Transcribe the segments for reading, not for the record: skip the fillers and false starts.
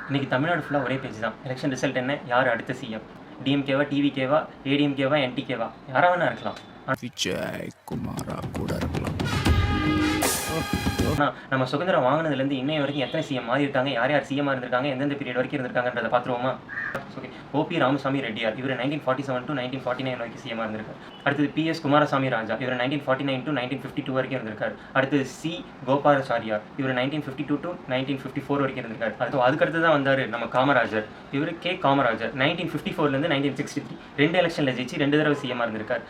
இன்றைக்கி தமிழ்நாடு ஃபுல்லாக ஒரே பேஜ் தான். எலெக்ஷன் ரிசல்ட் என்ன, யார் அடுத்த சிஎம், டிஎம்கேவா, டிவிகேவா, ஏடிஎம்கேவா, என்டிகேவா, யாராக வேணா இருக்கலாம். விஜய் குமாரா கூட இருக்கலாம். ஆனால் நம்ம சுதந்திரம் வாங்கினதுலேருந்து இன்னைய வரைக்கும் எத்தனை சிஎம் மாறி இருக்காங்க, யார் யார் சிஎம்மாக இருந்திருக்காங்க, எந்தெந்த பீரியட் வரைக்கும் இருந்திருக்காங்கன்றதை பார்த்துருவோமா? ஓகே, ஓபி ராமசாமி ரெட்டியார், இவர் 1947 to 1949 வரைக்கும் சிஎம்மாக இருந்திருக்கார். அடுத்தது பிஎஸ் குமாரசாமி ராஜா, இவர் 1949 to 1952 வரைக்கும் இருந்திருக்கார். அடுத்தது சி கோபாலாச்சாரியார், இவர் 1952 to 1954 வரைக்கும் இருந்திருக்கார். அதுக்கடுத்து தான் வந்தார் நம்ம காமராஜர், இவர் கே காமராஜர் 1954 1963 2 எலெக்ஷனில் ஜெயிச்சு 2 தடவை சிஎம்மாக இருந்திருக்கார்.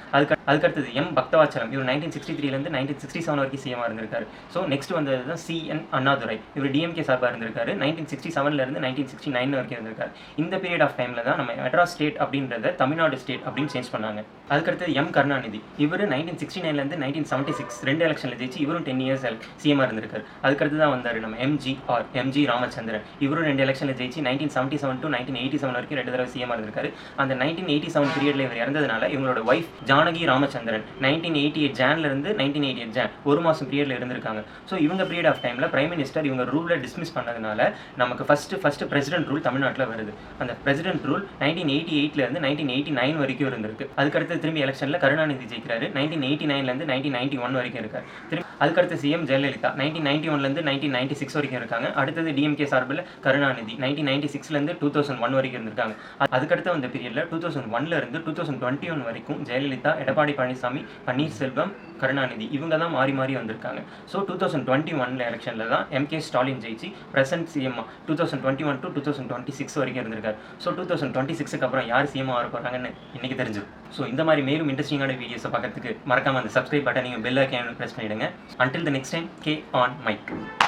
அதுக்கடுத்தது எம் பக்தவாச்சலம், இவர் 1963 1967 வரைக்கும் சிஎம்மாக இருந்திருக்காரு. ஸோ நெக்ஸ்ட் வந்தது தான் சிஎன் அண்ணாதுரை, இவர் டிஎம்கே சார்பாக இருந்திருக்காரு. 1967 1969 வரைக்கும் இருந்திருக்காரு. இந்த பீரியட் ஆஃப் டைமில் தான் நம்ம மெட்ராஸ் ஸ்டேட் அப்படின்றத தமிழ்நாடு ஸ்டேட் அப்படின்னு சேஞ்ச் பண்ணாங்க. அதுக்கடுத்தது எம் கருணாநிதி, இவர் 1969 1976 2 எலெக்ஷனில் ஜெயிச்சு இவரும் 10 இயர்ஸ் சிஎம்மாக இருந்திருக்காரு. அதுக்கடுத்து தான் வந்தார் நம்ம எம்ஜி ராமச்சந்திரன், இவரும் 2 எலெக்ஷனில் ஜெயிச்சு 1977 to 1987 வரைக்கும் 2 தடவை சிஎம்மாக இருந்திருக்காரு. அந்த 1987 பீரியடில் இவர் இறந்ததுனால இவங்களோட ஒய்ஃப் ஜானகி ராமச்சந்திரன் 1988 ஜான்லேருந்து 1988 ஜான் 1 மாதம் பீரியடில் இருந்திருக்காங்க. ஸோ இவங்க பீரியட் ஆஃப் டைமில் பிரைம் மினிஸ்டர் இவங்க ரூலை டிஸ்மிஸ் பண்ணதுனால நமக்கு ஃபஸ்ட்டு பிரசிடென்ட் ரூல் தமிழ்நாட்டில் வருது. அந்த பிரசிடென்ட் ரூல் 1988 1989 வரைக்கும் இருந்திருக்கு. அதுக்கடுத்து திரும்பி எலெக்ஷனில் கருணாநிதி ஜெயிக்கிறாரு. 1989 1991 வரைக்கும் இருக்கார். திரும்பி அதுக்கடுத்து சிஎம் ஜெயலலிதா 1991 1996 வரைக்கும் இருக்காங்க. அடுத்தது டிஎம்கே சார்பில் கருணாநிதி 1996 2001 வரைக்கும் இருந்திருக்காங்க. அதுக்கடுத்து வந்த பீரியடில் 2001 2021 வரைக்கும் ஜெயலலிதா, எடப்பாடி பழனிசாமி, பன்னீர்செல்வம், கருணாநிதி இவங்க தான் மாறி மாறி வந்திருக்காங்க. ஸோ 2021 எலெக்ஷனில் தான் எம்கே ஸ்டாலின் ஜெயிச்சு பிரசன்ட் சிஎம் 2021 to 2026 வரைக்கும் இருந்திருக்காரு. ஸோ 2026க்கு அப்புறம் யார் சிஎம் ஆக போகிறாங்கன்னு இன்றைக்கி தெரிஞ்சிடும். ஸோ இந்த மாதிரி மேலும் இன்ட்ரெஸ்டிங்கான வீடியோஸை பார்க்கறதுக்கு மறக்காமல் அந்த சப்ஸ்கிரைப் பட்டனையும் பெல் ஐக்கானையும் ப்ரெஸ் பண்ணிவிடுங்க. Until the next time, K on mic.